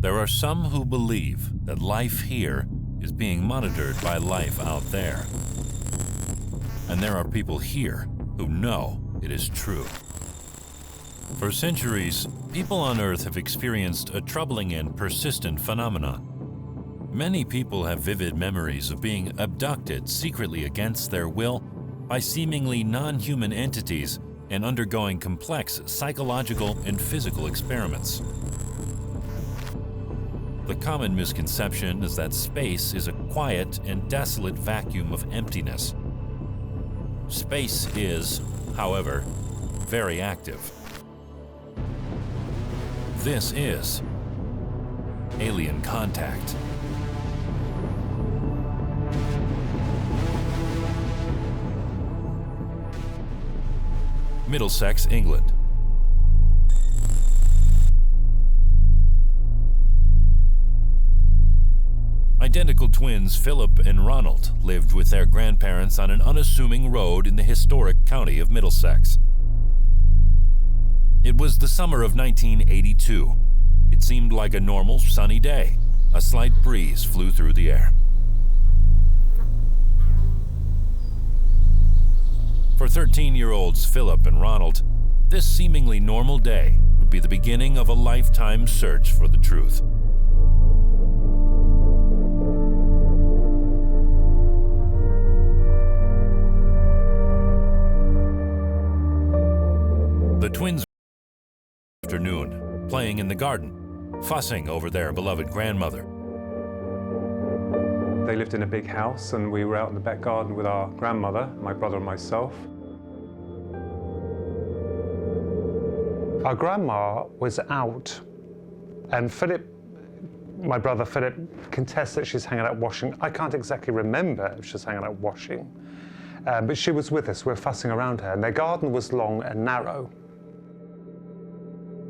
There are some who believe that life here is being monitored by life out there. And there are people here who know it is true. For centuries, people on Earth have experienced a troubling and persistent phenomenon. Many people have vivid memories of being abducted secretly against their will by seemingly non-human entities and undergoing complex psychological and physical experiments. The common misconception is that space is a quiet and desolate vacuum of emptiness. Space is, however, very active. This is alien contact. Middlesex, England. Identical twins Philip and Ronald lived with their grandparents on an unassuming road in the historic county of Middlesex. It was the summer of 1982. It seemed like a normal sunny day. A slight breeze flew through the air. For 13-year-olds Philip and Ronald, this seemingly normal day would be the beginning of a lifetime search for the truth. The twins afternoon, playing in the garden, fussing over their beloved grandmother. They lived in a big house and we were out in the back garden with our grandmother, my brother and myself. Our grandma was out and Philip, my brother Philip, contests that she's hanging out washing. I can't exactly remember if she's hanging out washing, but she was with us. We were fussing around her and their garden was long and narrow.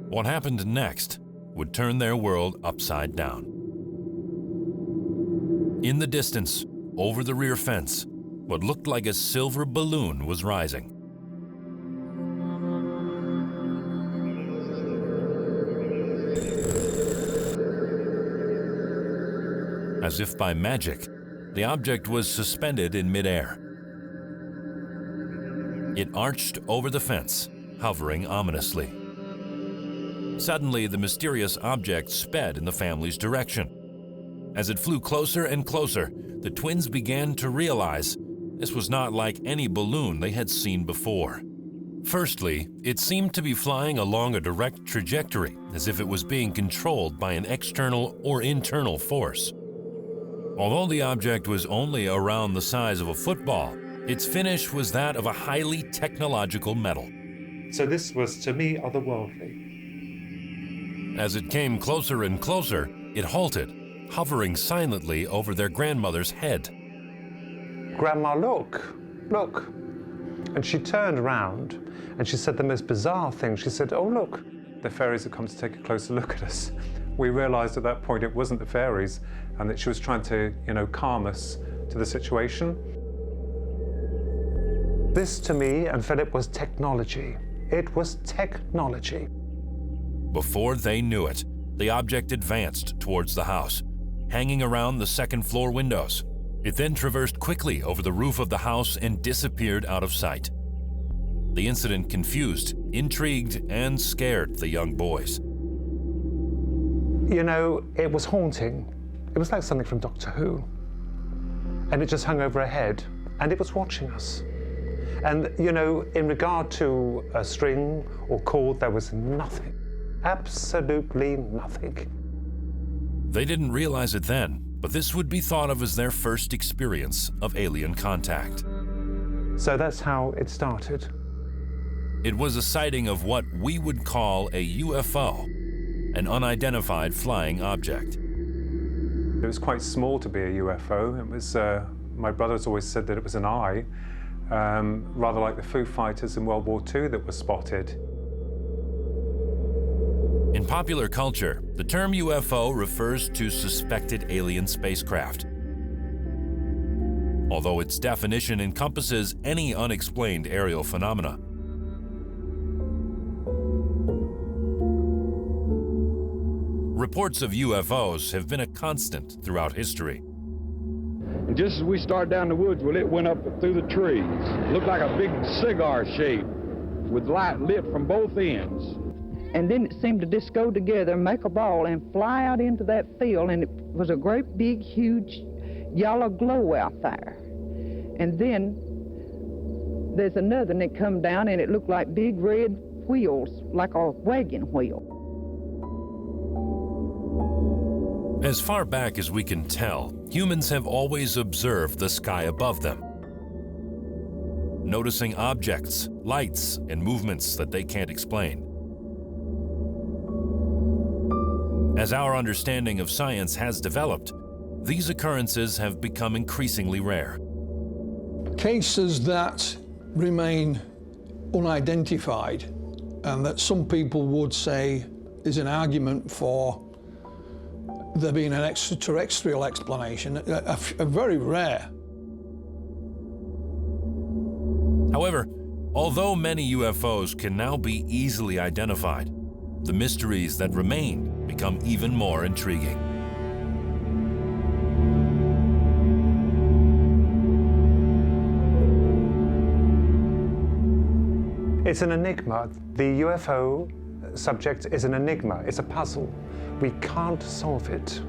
What happened next would turn their world upside down. In the distance, over the rear fence, what looked like a silver balloon was rising. As if by magic, the object was suspended in midair. It arched over the fence, hovering ominously. Suddenly, the mysterious object sped in the family's direction. As it flew closer and closer, the twins began to realize this was not like any balloon they had seen before. Firstly, it seemed to be flying along a direct trajectory, as if it was being controlled by an external or internal force. Although the object was only around the size of a football, its finish was that of a highly technological metal. So this was, to me, otherworldly. As it came closer and closer, it halted, hovering silently over their grandmother's head. Grandma, look, look. And she turned around and she said the most bizarre thing. She said, oh, look, the fairies have come to take a closer look at us. We realized at that point it wasn't the fairies and that she was trying to, calm us to the situation. This, to me and Philip, was technology. It was technology. Before they knew it, the object advanced towards the house, hanging around the second-floor windows. It then traversed quickly over the roof of the house and disappeared out of sight. The incident confused, intrigued, and scared the young boys. It was haunting. It was like something from Doctor Who. And it just hung over our head, and it was watching us. And, in regard to a string or cord, there was nothing. Absolutely nothing. They didn't realize it then, but this would be thought of as their first experience of alien contact. So that's how it started. It was a sighting of what we would call a UFO, an unidentified flying object. It was quite small to be a UFO. It was, my brother's always said that it was an eye, rather like the Foo Fighters in World War II that were spotted. In popular culture, the term UFO refers to suspected alien spacecraft. Although its definition encompasses any unexplained aerial phenomena. reports of UFOs have been a constant throughout history. And just as we started down the woods, well, it went up through the trees. It looked like a big cigar shape with light lit from both ends. And then it seemed to just go together, make a ball, and fly out into that field, and it was a great big, huge yellow glow out there. And then there's another, and it come down, and it looked like big red wheels, like a wagon wheel. As far back as we can tell, humans have always observed the sky above them, noticing objects, lights, and movements that they can't explain. As our understanding of science has developed, these occurrences have become increasingly rare. Cases that remain unidentified and that some people would say is an argument for there being an extraterrestrial explanation are very rare. However, although many UFOs can now be easily identified, the mysteries that remain become even more intriguing. It's an enigma. The UFO subject is an enigma. It's a puzzle. We can't solve it.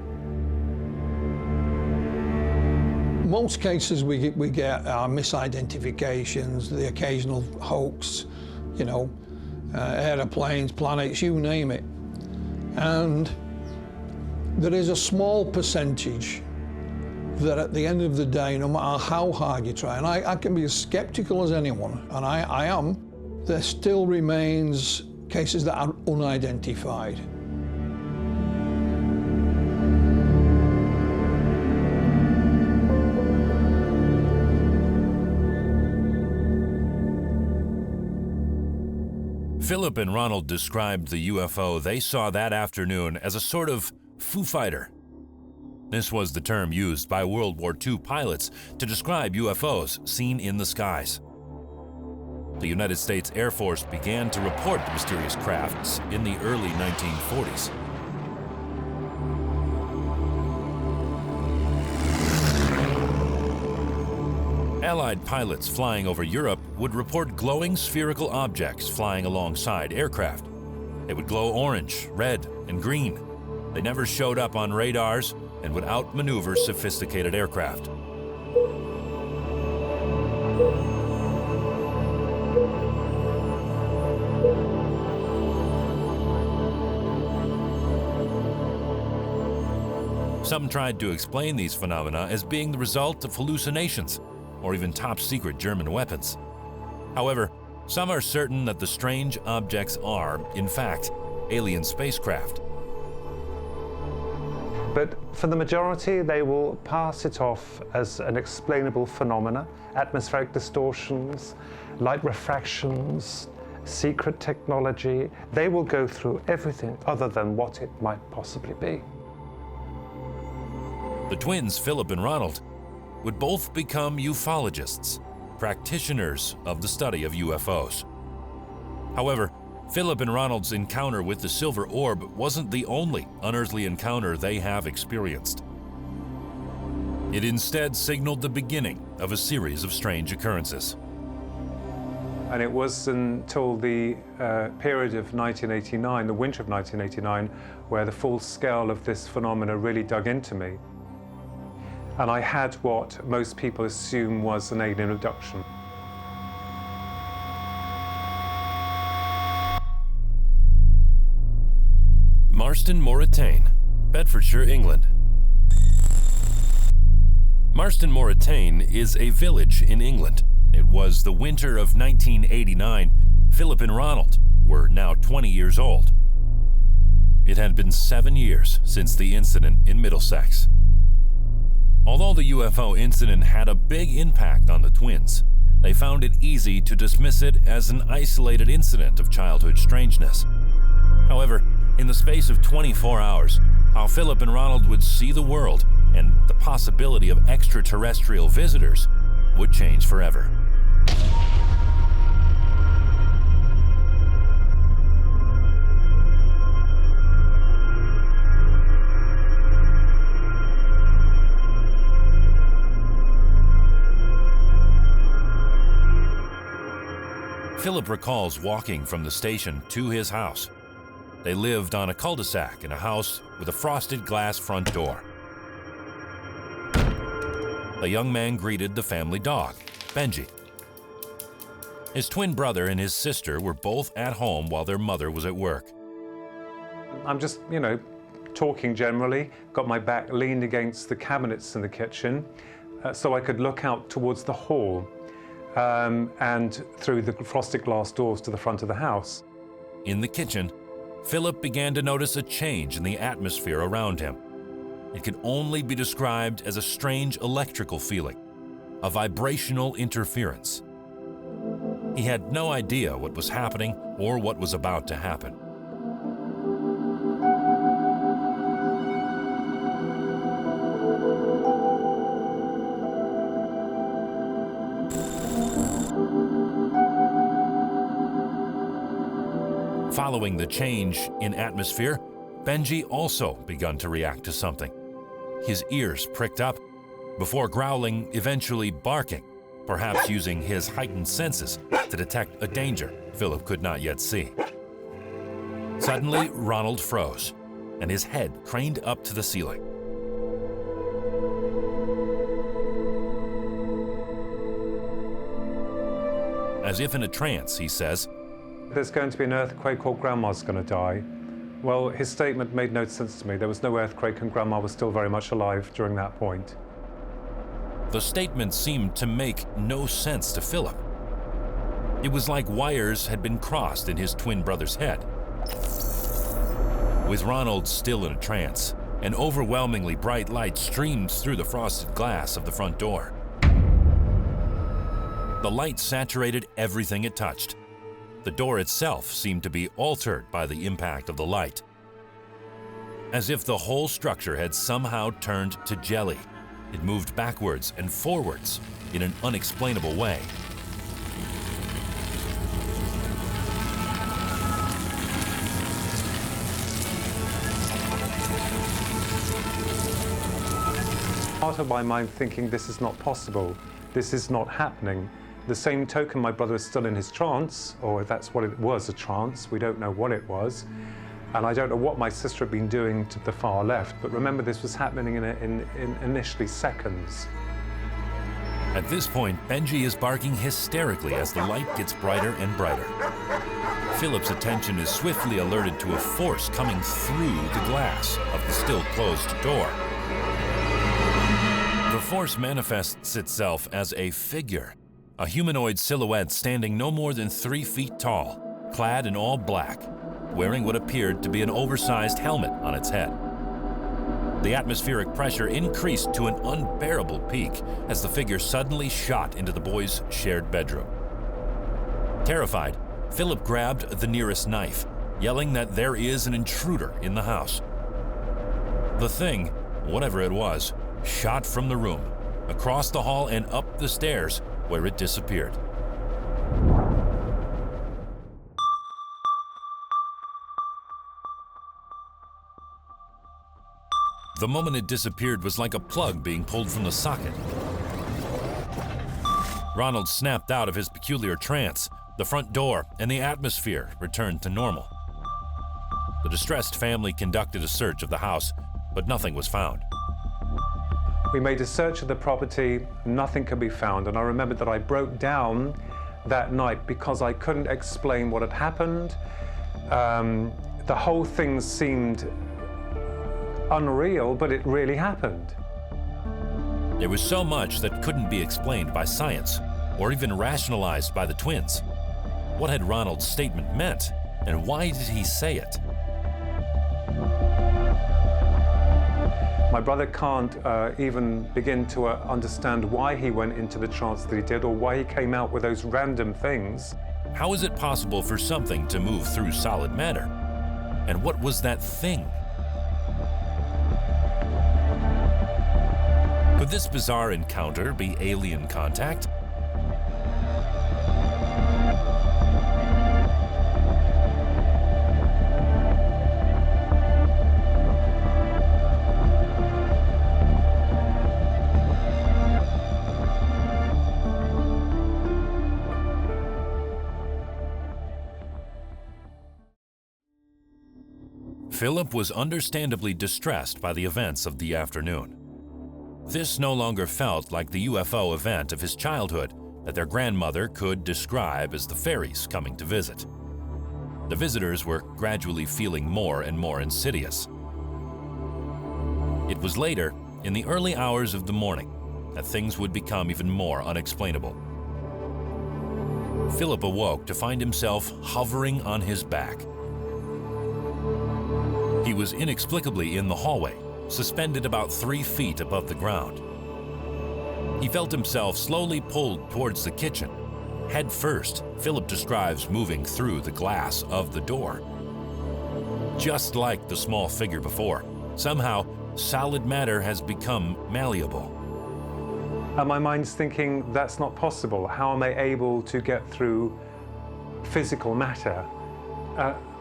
Most cases we get are misidentifications, the occasional hoax, aeroplanes, planets, you name it. And there is a small percentage that at the end of the day, no matter how hard you try, and I can be as skeptical as anyone, and I am, there still remains cases that are unidentified. Philip and Ronald described the UFO they saw that afternoon as a sort of Foo Fighter. This was the term used by World War II pilots to describe UFOs seen in the skies. The United States Air Force began to report the mysterious crafts in the early 1940s. Allied pilots flying over Europe would report glowing spherical objects flying alongside aircraft. They would glow orange, red, and green. They never showed up on radars and would outmaneuver sophisticated aircraft. Some tried to explain these phenomena as being the result of hallucinations or even top-secret German weapons. However, some are certain that the strange objects are, in fact, alien spacecraft. But for the majority, they will pass it off as an explainable phenomena, atmospheric distortions, light refractions, secret technology. They will go through everything other than what it might possibly be. The twins, Philip and Ronald, would both become ufologists, practitioners of the study of UFOs. However, Philip and Ronald's encounter with the silver orb wasn't the only unearthly encounter they have experienced. It instead signaled the beginning of a series of strange occurrences. And it was until the period of 1989, the winter of 1989, where the full scale of this phenomena really dug into me. And I had what most people assume was an alien abduction. Marston Moratain, Bedfordshire, England. Marston Moratain is a village in England. It was the winter of 1989. Philip and Ronald were now 20 years old. It had been 7 years since the incident in Middlesex. Although the UFO incident had a big impact on the twins, they found it easy to dismiss it as an isolated incident of childhood strangeness. However, in the space of 24 hours, how Philip and Ronald would see the world and the possibility of extraterrestrial visitors would change forever. Philip recalls walking from the station to his house. They lived on a cul-de-sac in a house with a frosted glass front door. The young man greeted the family dog, Benji. His twin brother and his sister were both at home while their mother was at work. I'm just, talking generally, got my back leaned against the cabinets in the kitchen so I could look out towards the hall and through the frosted glass doors to the front of the house. In the kitchen, Philip began to notice a change in the atmosphere around him. It could only be described as a strange electrical feeling, a vibrational interference. He had no idea what was happening or what was about to happen. Following the change in atmosphere, Benji also begun to react to something. His ears pricked up, before growling, eventually barking, perhaps using his heightened senses to detect a danger Philip could not yet see. Suddenly, Ronald froze, and his head craned up to the ceiling. As if in a trance, he says, "There's going to be an earthquake or Grandma's going to die." Well, his statement made no sense to me. There was no earthquake and Grandma was still very much alive during that point. The statement seemed to make no sense to Philip. It was like wires had been crossed in his twin brother's head. With Ronald still in a trance, an overwhelmingly bright light streamed through the frosted glass of the front door. The light saturated everything it touched. The door itself seemed to be altered by the impact of the light, as if the whole structure had somehow turned to jelly. It moved backwards and forwards in an unexplainable way. Part of my mind thinking this is not possible, this is not happening. The same token, my brother is still in his trance, or if that's what it was, a trance. We don't know what it was. And I don't know what my sister had been doing to the far left, but remember this was happening in initially seconds. At this point, Benji is barking hysterically as the light gets brighter and brighter. Philip's attention is swiftly alerted to a force coming through the glass of the still closed door. The force manifests itself as a figure. A humanoid silhouette standing no more than 3 feet tall, clad in all black, wearing what appeared to be an oversized helmet on its head. The atmospheric pressure increased to an unbearable peak as the figure suddenly shot into the boys' shared bedroom. Terrified, Philip grabbed the nearest knife, yelling that there is an intruder in the house. The thing, whatever it was, shot from the room, across the hall and up the stairs, where it disappeared. The moment it disappeared was like a plug being pulled from the socket. Ronald snapped out of his peculiar trance. The front door and the atmosphere returned to normal. The distressed family conducted a search of the house, but nothing was found. We made a search of the property, nothing could be found, and I remembered that I broke down that night because I couldn't explain what had happened. The whole thing seemed unreal, but it really happened. There was so much that couldn't be explained by science or even rationalized by the twins. What had Ronald's statement meant, and why did he say it? My brother can't even begin to understand why he went into the trance that he did, or why he came out with those random things. How is it possible for something to move through solid matter? And what was that thing? Could this bizarre encounter be alien contact? Philip was understandably distressed by the events of the afternoon. This no longer felt like the UFO event of his childhood that their grandmother could describe as the fairies coming to visit. The visitors were gradually feeling more and more insidious. It was later, in the early hours of the morning, that things would become even more unexplainable. Philip awoke to find himself hovering on his back. He was inexplicably in the hallway, suspended about 3 feet above the ground. He felt himself slowly pulled towards the kitchen. Head first, Philip describes moving through the glass of the door. Just like the small figure before, somehow solid matter has become malleable. And my mind's thinking, that's not possible. How am I able to get through physical matter?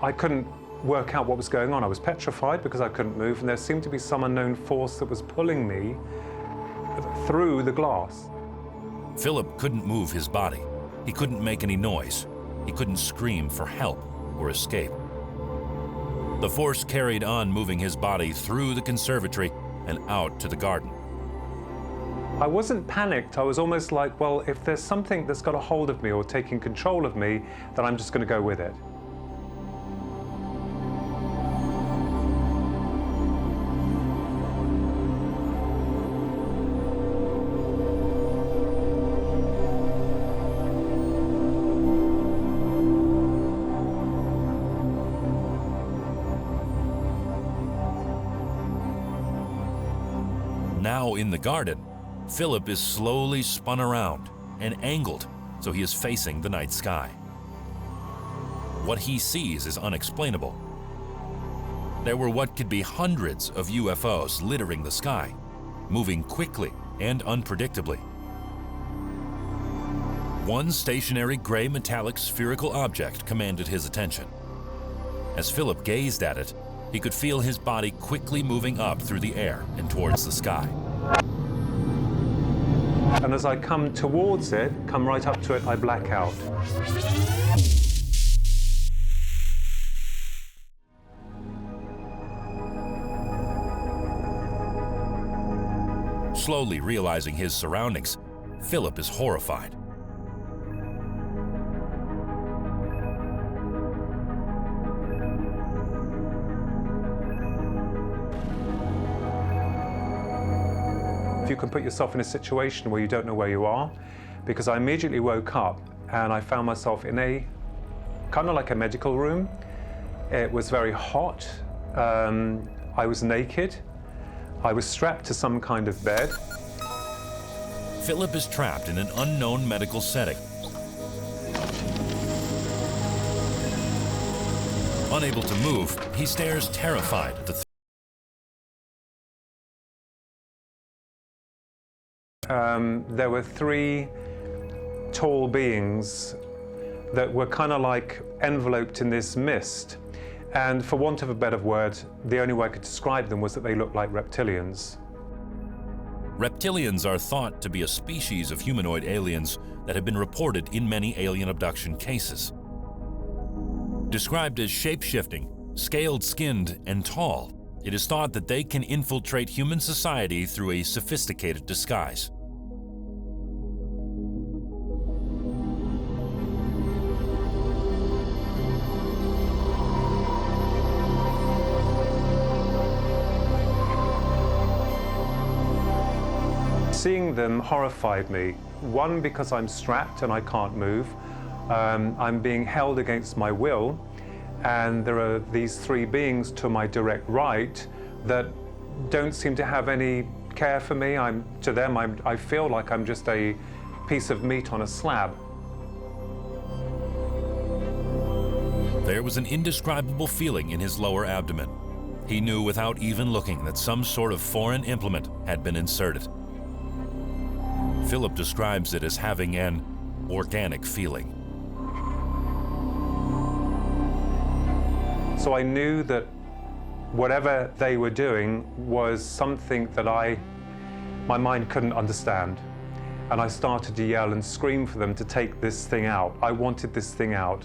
I couldn't work out what was going on. I was petrified because I couldn't move, and there seemed to be some unknown force that was pulling me through the glass. Philip couldn't move his body. He couldn't make any noise. He couldn't scream for help or escape. The force carried on moving his body through the conservatory and out to the garden. I wasn't panicked. I was almost like, well, if there's something that's got a hold of me or taking control of me, then I'm just going to go with it. Now in the garden, Philip is slowly spun around and angled so he is facing the night sky. What he sees is unexplainable. There were what could be hundreds of UFOs littering the sky, moving quickly and unpredictably. One stationary gray metallic spherical object commanded his attention. As Philip gazed at it, he could feel his body quickly moving up through the air and towards the sky. And as I come towards it, come right up to it, I black out. Slowly realizing his surroundings, Philip is horrified. If you can put yourself in a situation where you don't know where you are, because I immediately woke up and I found myself in a kind of like a medical room. It was very hot. I was naked. I was strapped to some kind of bed. Philip is trapped in an unknown medical setting. Unable to move, he stares terrified at the There were 3 tall beings that were kind of like enveloped in this mist. And for want of a better word, the only way I could describe them was that they looked like reptilians. Reptilians are thought to be a species of humanoid aliens that have been reported in many alien abduction cases. Described as shape-shifting, scaled-skinned, and tall, it is thought that they can infiltrate human society through a sophisticated disguise. Seeing them horrified me. One, because I'm strapped and I can't move. I'm being held against my will. And there are these 3 beings to my direct right that don't seem to have any care for me. To them, I feel like I'm just a piece of meat on a slab. There was an indescribable feeling in his lower abdomen. He knew without even looking that some sort of foreign implement had been inserted. Philip describes it as having an organic feeling. So I knew that whatever they were doing was something that my mind couldn't understand. And I started to yell and scream for them to take this thing out. I wanted this thing out.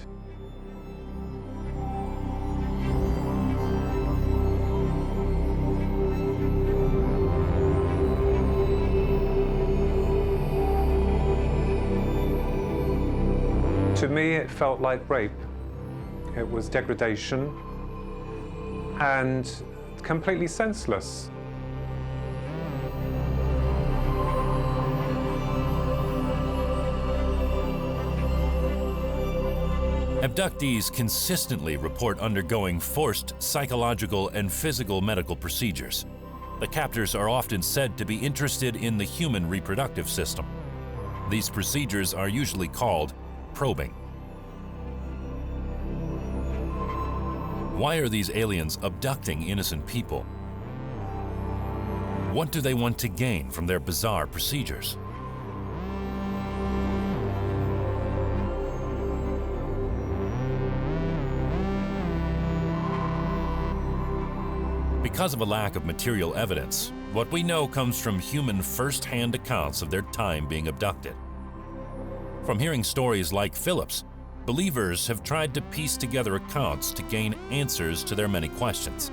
me, it felt like rape. It was degradation and completely senseless. Abductees consistently report undergoing forced psychological and physical medical procedures. The captors are often said to be interested in the human reproductive system. These procedures are usually called probing. Why are these aliens abducting innocent people? What do they want to gain from their bizarre procedures? Because of a lack of material evidence, what we know comes from human first-hand accounts of their time being abducted. From hearing stories like Philip's, believers have tried to piece together accounts to gain answers to their many questions.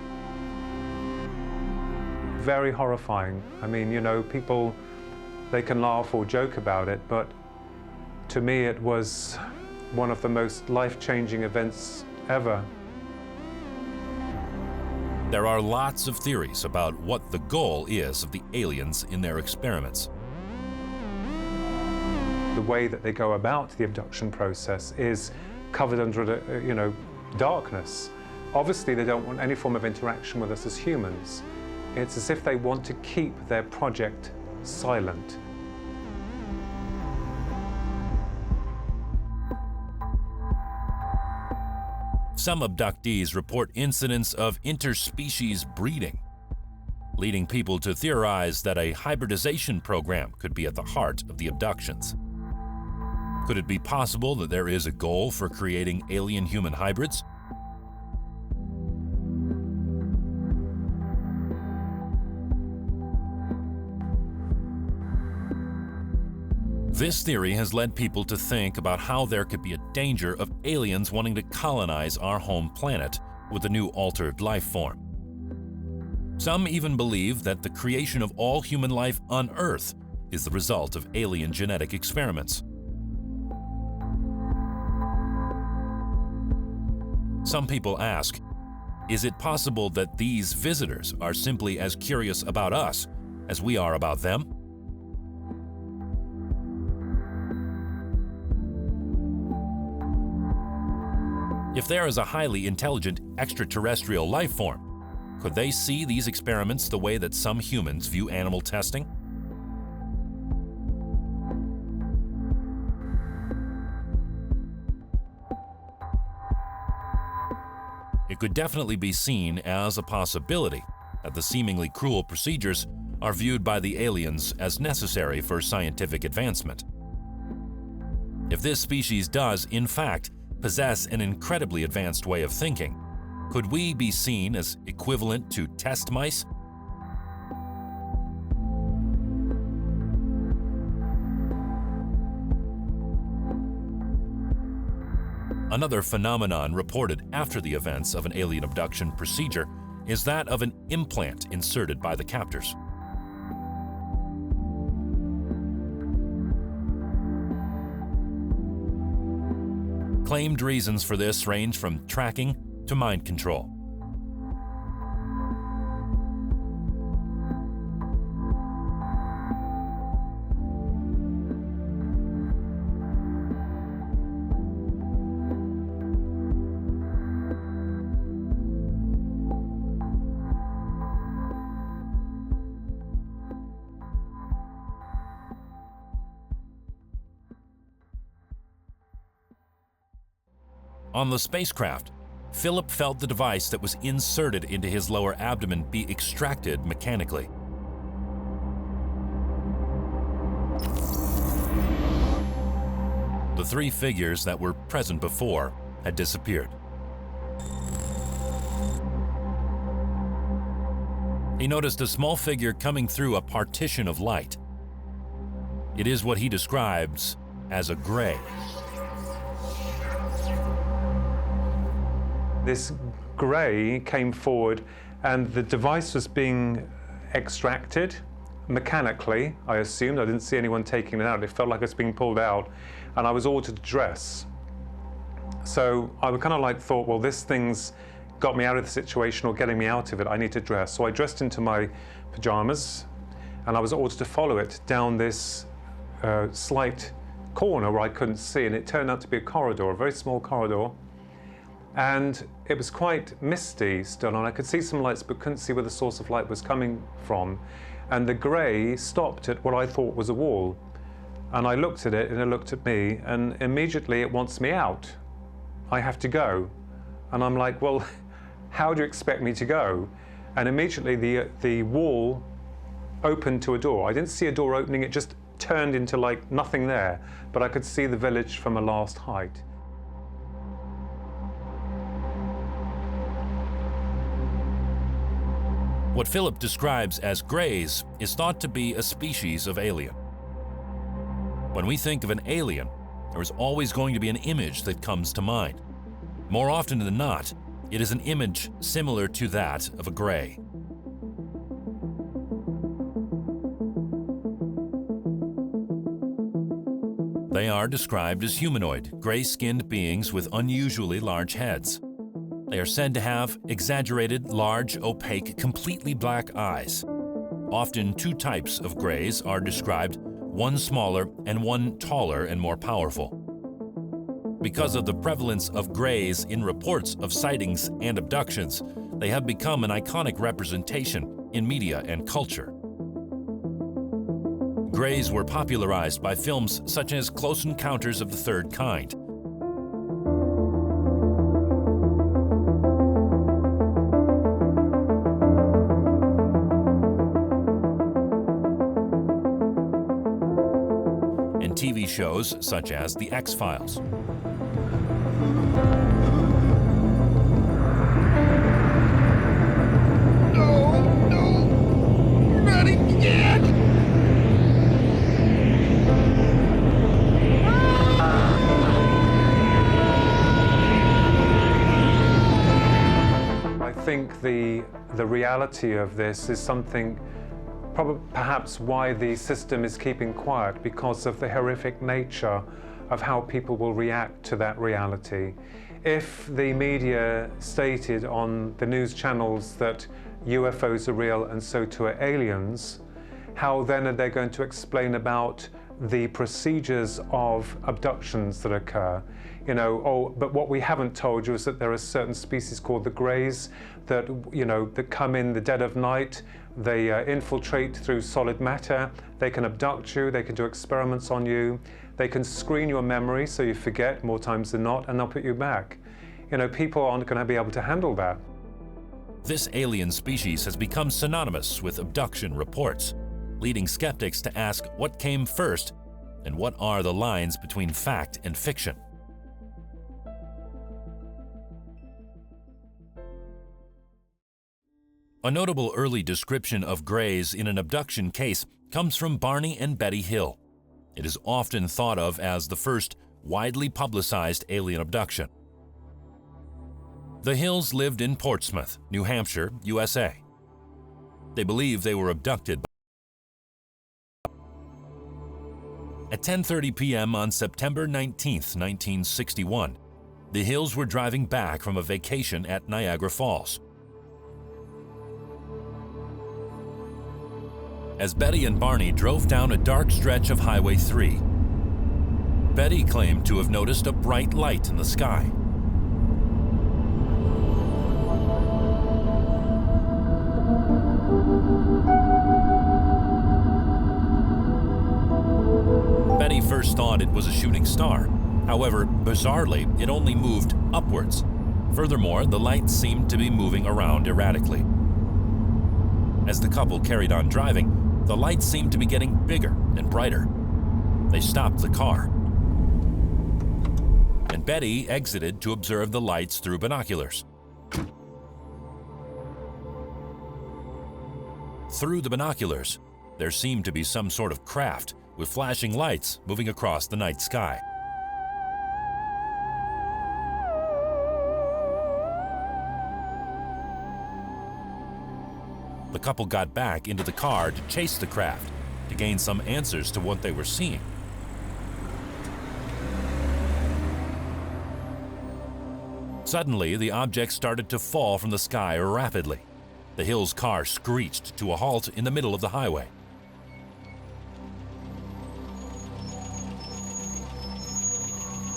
Very horrifying. I mean, you know, people, they can laugh or joke about it, but to me it was one of the most life-changing events ever. There are lots of theories about what the goal is of the aliens in their experiments. The way that they go about the abduction process is covered under, darkness. Obviously, they don't want any form of interaction with us as humans. It's as if they want to keep their project silent. Some abductees report incidents of interspecies breeding, leading people to theorize that a hybridization program could be at the heart of the abductions. Could it be possible that there is a goal for creating alien-human hybrids? This theory has led people to think about how there could be a danger of aliens wanting to colonize our home planet with a new altered life form. Some even believe that the creation of all human life on Earth is the result of alien genetic experiments. Some people ask, is it possible that these visitors are simply as curious about us as we are about them? If there is a highly intelligent extraterrestrial life form, could they see these experiments the way that some humans view animal testing? It could definitely be seen as a possibility that the seemingly cruel procedures are viewed by the aliens as necessary for scientific advancement. If this species does, in fact, possess an incredibly advanced way of thinking, could we be seen as equivalent to test mice? Another phenomenon reported after the events of an alien abduction procedure is that of an implant inserted by the captors. Claimed reasons for this range from tracking to mind control. On the spacecraft, Philip felt the device that was inserted into his lower abdomen be extracted mechanically. The three figures that were present before had disappeared. He noticed a small figure coming through a partition of light. It is what he describes as a gray. This grey came forward and the device was being extracted mechanically, I assumed. I didn't see anyone taking it out. It felt like it was being pulled out, and I was ordered to dress. So I kind of like thought, well, this thing's got me out of the situation or getting me out of it. I need to dress. So I dressed into my pajamas and I was ordered to follow it down this slight corner where I couldn't see, and it turned out to be a corridor, a very small corridor. And it was quite misty still, and I could see some lights but couldn't see where the source of light was coming from. And the grey stopped at what I thought was a wall. And I looked at it and it looked at me, and immediately it wants me out. I have to go. And I'm like, well, how do you expect me to go? And immediately the wall opened to a door. I didn't see a door opening, it just turned into like nothing there, but I could see the village from a last height. What Philip describes as greys is thought to be a species of alien. When we think of an alien, there is always going to be an image that comes to mind. More often than not, it is an image similar to that of a grey. They are described as humanoid, gray-skinned beings with unusually large heads. They are said to have exaggerated, large, opaque, completely black eyes. Often two types of greys are described, one smaller and one taller and more powerful. Because of the prevalence of greys in reports of sightings and abductions, they have become an iconic representation in media and culture. Greys were popularized by films such as Close Encounters of the Third Kind. And TV shows such as The X-Files. I think the reality of this is something, perhaps why the system is keeping quiet, because of the horrific nature of how people will react to that reality. If the media stated on the news channels that UFOs are real and so too are aliens, how then are they going to explain about the procedures of abductions that occur? You know, oh, but what we haven't told you is that there are certain species called the greys that, you know, that come in the dead of night. They infiltrate through solid matter. They can abduct you. They can do experiments on you. They can screen your memory so you forget more times than not, and they'll put you back. You know, people aren't going to be able to handle that. This alien species has become synonymous with abduction reports, leading skeptics to ask what came first and what are the lines between fact and fiction. A notable early description of greys in an abduction case comes from Barney and Betty Hill. It is often thought of as the first widely publicized alien abduction. The Hills lived in Portsmouth, New Hampshire, USA. They believe they were abducted. At 10:30 p.m. on September 19, 1961, the Hills were driving back from a vacation at Niagara Falls. As Betty and Barney drove down a dark stretch of Highway 3, Betty claimed to have noticed a bright light in the sky. Betty first thought it was a shooting star. However, bizarrely, it only moved upwards. Furthermore, the light seemed to be moving around erratically. As the couple carried on driving, the lights seemed to be getting bigger and brighter. They stopped the car, and Betty exited to observe the lights through binoculars. Through the binoculars, there seemed to be some sort of craft with flashing lights moving across the night sky. The couple got back into the car to chase the craft, to gain some answers to what they were seeing. Suddenly, the object started to fall from the sky rapidly. The Hills car screeched to a halt in the middle of the highway.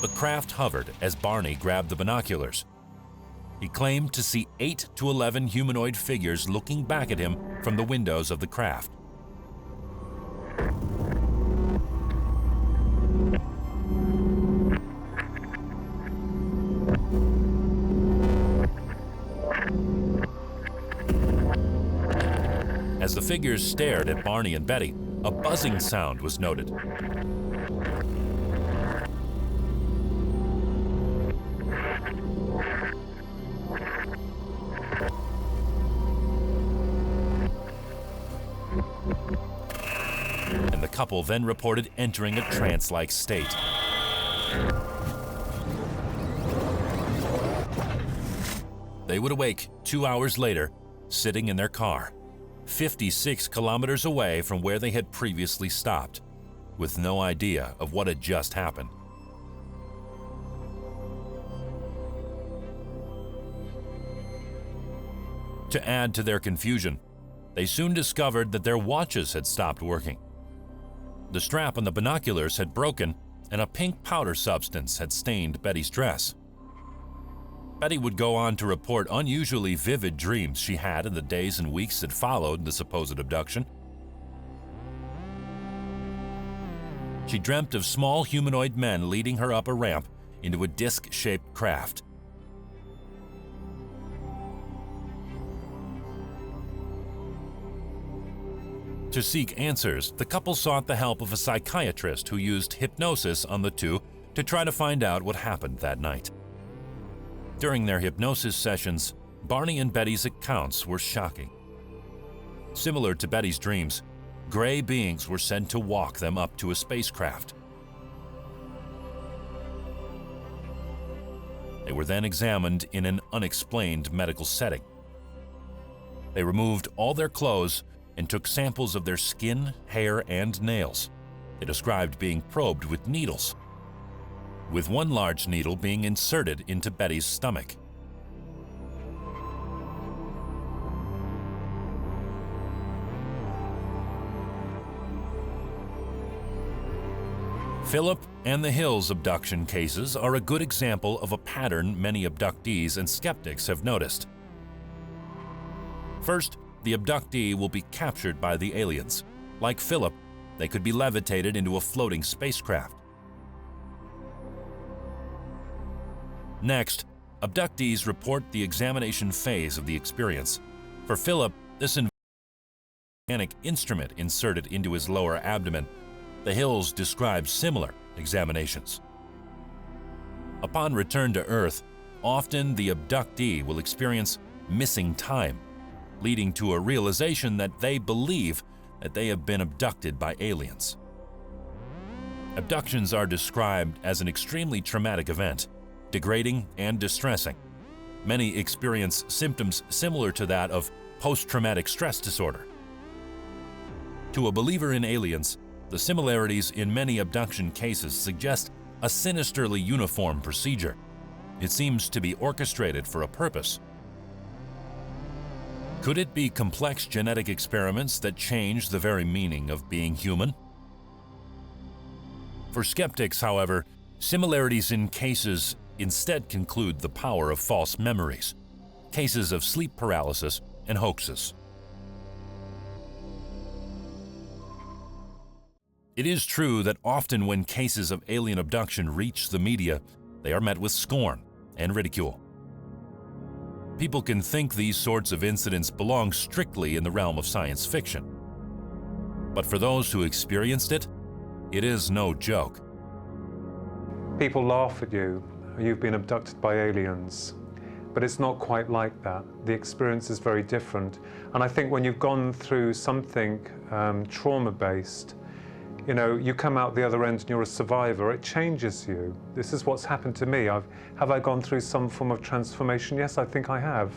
The craft hovered as Barney grabbed the binoculars. He claimed to see 8 to 11 humanoid figures looking back at him from the windows of the craft. As the figures stared at Barney and Betty, a buzzing sound was noted. And the couple then reported entering a trance-like state. They would awake 2 hours later, sitting in their car, 56 kilometers away from where they had previously stopped, with no idea of what had just happened. To add to their confusion, they soon discovered that their watches had stopped working. The strap on the binoculars had broken, and a pink powder substance had stained Betty's dress. Betty would go on to report unusually vivid dreams she had in the days and weeks that followed the supposed abduction. She dreamt of small humanoid men leading her up a ramp into a disc-shaped craft. To seek answers, the couple sought the help of a psychiatrist who used hypnosis on the two to try to find out what happened that night. During their hypnosis sessions, Barney and Betty's accounts were shocking. Similar to Betty's dreams, gray beings were said to walk them up to a spacecraft. They were then examined in an unexplained medical setting. They removed all their clothes and took samples of their skin, hair, and nails. They described being probed with needles, with one large needle being inserted into Betty's stomach. Philip and the Hills abduction cases are a good example of a pattern many abductees and skeptics have noticed. First, the abductee will be captured by the aliens. Like Philip, they could be levitated into a floating spacecraft. Next, abductees report the examination phase of the experience. For Philip, this involves a mechanic instrument inserted into his lower abdomen. The Hills describe similar examinations. Upon return to Earth, often the abductee will experience missing time, leading to a realization that they believe that they have been abducted by aliens. Abductions are described as an extremely traumatic event, degrading and distressing. Many experience symptoms similar to that of post-traumatic stress disorder. To a believer in aliens, the similarities in many abduction cases suggest a sinisterly uniform procedure. It seems to be orchestrated for a purpose. Could it be complex genetic experiments that change the very meaning of being human? For skeptics, however, similarities in cases instead conclude the power of false memories, cases of sleep paralysis, and hoaxes. It is true that often when cases of alien abduction reach the media, they are met with scorn and ridicule. People can think these sorts of incidents belong strictly in the realm of science fiction. But for those who experienced it, it is no joke. People laugh at you. You've been abducted by aliens. But it's not quite like that. The experience is very different. And I think when you've gone through something trauma-based, you know, you come out the other end and you're a survivor, it changes you. This is what's happened to me. Have I gone through some form of transformation? Yes, I think I have.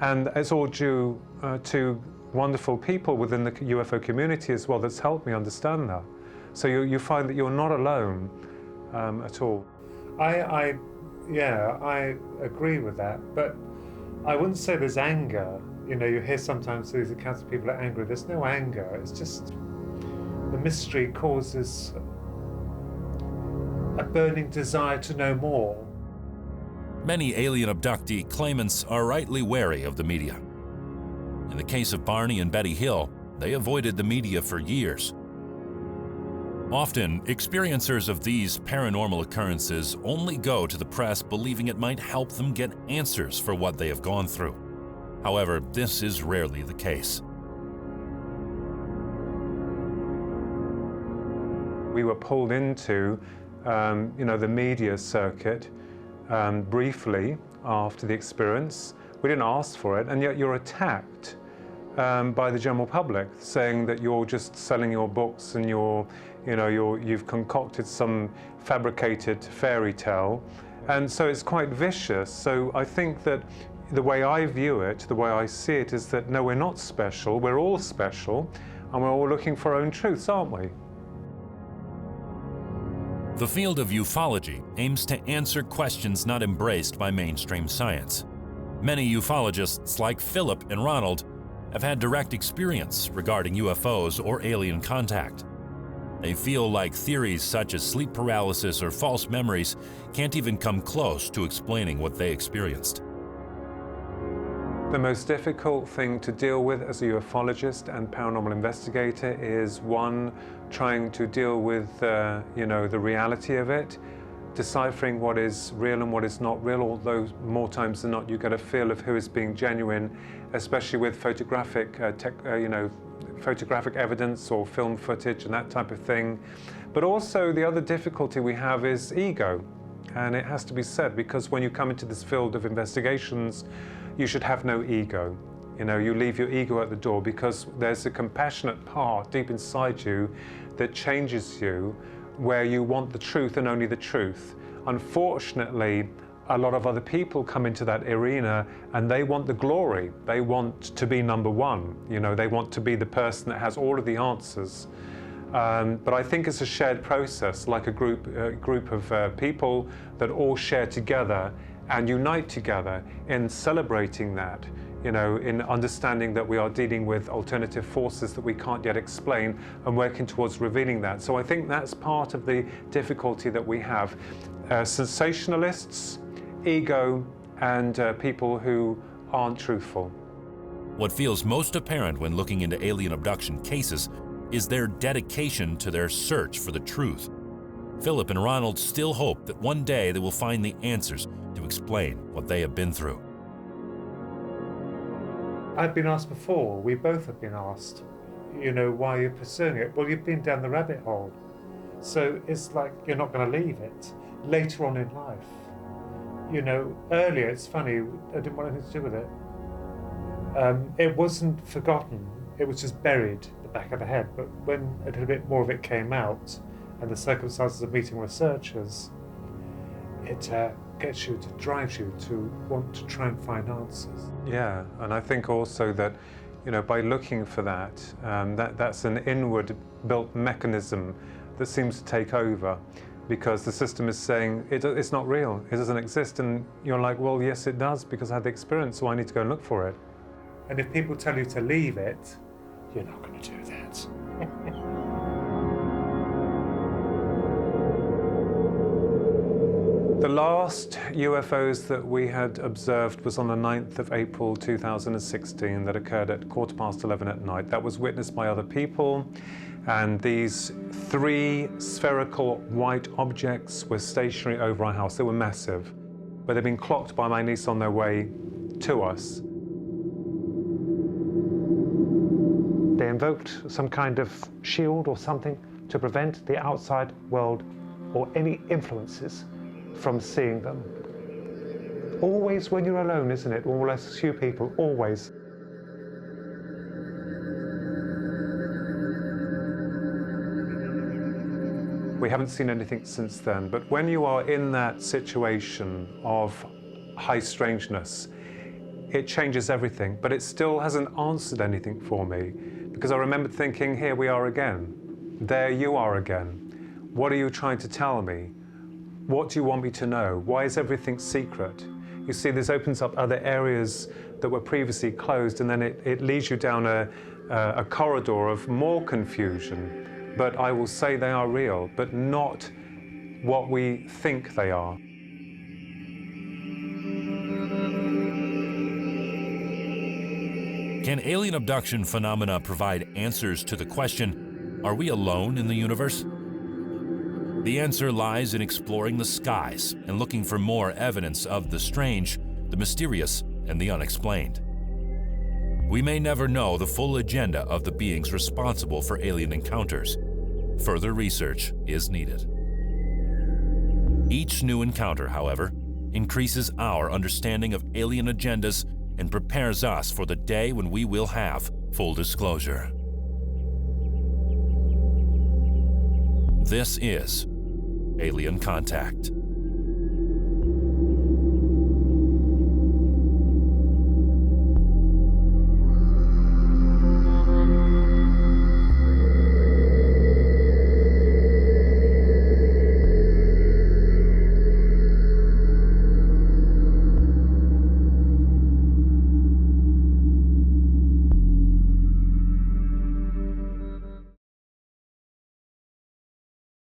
And it's all due to wonderful people within the UFO community as well that's helped me understand that. So you find that you're not alone at all. Yeah, I agree with that, but I wouldn't say there's anger. You know, you hear sometimes these accounts of people are angry. There's no anger. It's just the mystery causes a burning desire to know more. Many alien abductee claimants are rightly wary of the media. In the case of Barney and Betty Hill, they avoided the media for years. Often, experiencers of these paranormal occurrences only go to the press believing it might help them get answers for what they have gone through. However, this is rarely the case. We were pulled into, the media circuit briefly after the experience. We didn't ask for it, and yet you're attacked by the general public, saying that you're just selling your books and you've concocted some fabricated fairy tale, and so it's quite vicious. So I think that the way I view it, the way I see it, is that no, we're not special. We're all special, and we're all looking for our own truths, aren't we? The field of ufology aims to answer questions not embraced by mainstream science. Many ufologists, like Philip and Ronald, have had direct experience regarding UFOs or alien contact. They feel like theories such as sleep paralysis or false memories can't even come close to explaining what they experienced. The most difficult thing to deal with as a ufologist and paranormal investigator is, one, trying to deal with the reality of it, deciphering what is real and what is not real, although more times than not you get a feel of who is being genuine, especially with photographic evidence or film footage and that type of thing. But also the other difficulty we have is ego, and it has to be said, because when you come into this field of investigations, you should have no ego. You leave your ego at the door, because there's a compassionate part deep inside you that changes you, where you want the truth and only the truth. Unfortunately, a lot of other people come into that arena and they want the glory. They want to be number one. They want to be the person that has all of the answers. But I think it's a shared process, like a group of people that all share together and unite together in celebrating that, in understanding that we are dealing with alternative forces that we can't yet explain, and working towards revealing that. So I think that's part of the difficulty that we have. Sensationalists, ego, and people who aren't truthful. What feels most apparent when looking into alien abduction cases is their dedication to their search for the truth. Philip and Ronald still hope that one day they will find the answers to explain what they have been through. I've been asked before, we both have been asked, why are you pursuing it? Well, you've been down the rabbit hole. So it's like you're not going to leave it later on in life. Earlier, it's funny, I didn't want anything to do with it. It wasn't forgotten, it was just buried at the back of the head. But when a little bit more of it came out, and the circumstances of meeting researchers, it drives you to want to try and find answers. Yeah, and I think also that, by looking for that's an inward built mechanism that seems to take over, because the system is saying it's not real, it doesn't exist, and you're like, well, yes, it does, because I had the experience, so I need to go and look for it. And if people tell you to leave it, you're not going to do that. The last UFOs that we had observed was on the 9th of April 2016, that occurred at 11:15 at night. That was witnessed by other people, and these 3 spherical white objects were stationary over our house. They were massive, but they'd been clocked by my niece on their way to us. They invoked some kind of shield or something to prevent the outside world or any influences from seeing them. Always when you're alone, isn't it? Or less few people, always. We haven't seen anything since then, but when you are in that situation of high strangeness, it changes everything, but it still hasn't answered anything for me, because I remember thinking, here we are again. There you are again. What are you trying to tell me? What do you want me to know? Why is everything secret? You see, this opens up other areas that were previously closed, and then it leads you down a corridor of more confusion. But I will say they are real, but not what we think they are. Can alien abduction phenomena provide answers to the question, are we alone in the universe? The answer lies in exploring the skies and looking for more evidence of the strange, the mysterious, and the unexplained. We may never know the full agenda of the beings responsible for alien encounters. Further research is needed. Each new encounter, however, increases our understanding of alien agendas and prepares us for the day when we will have full disclosure. This is Alien Contact.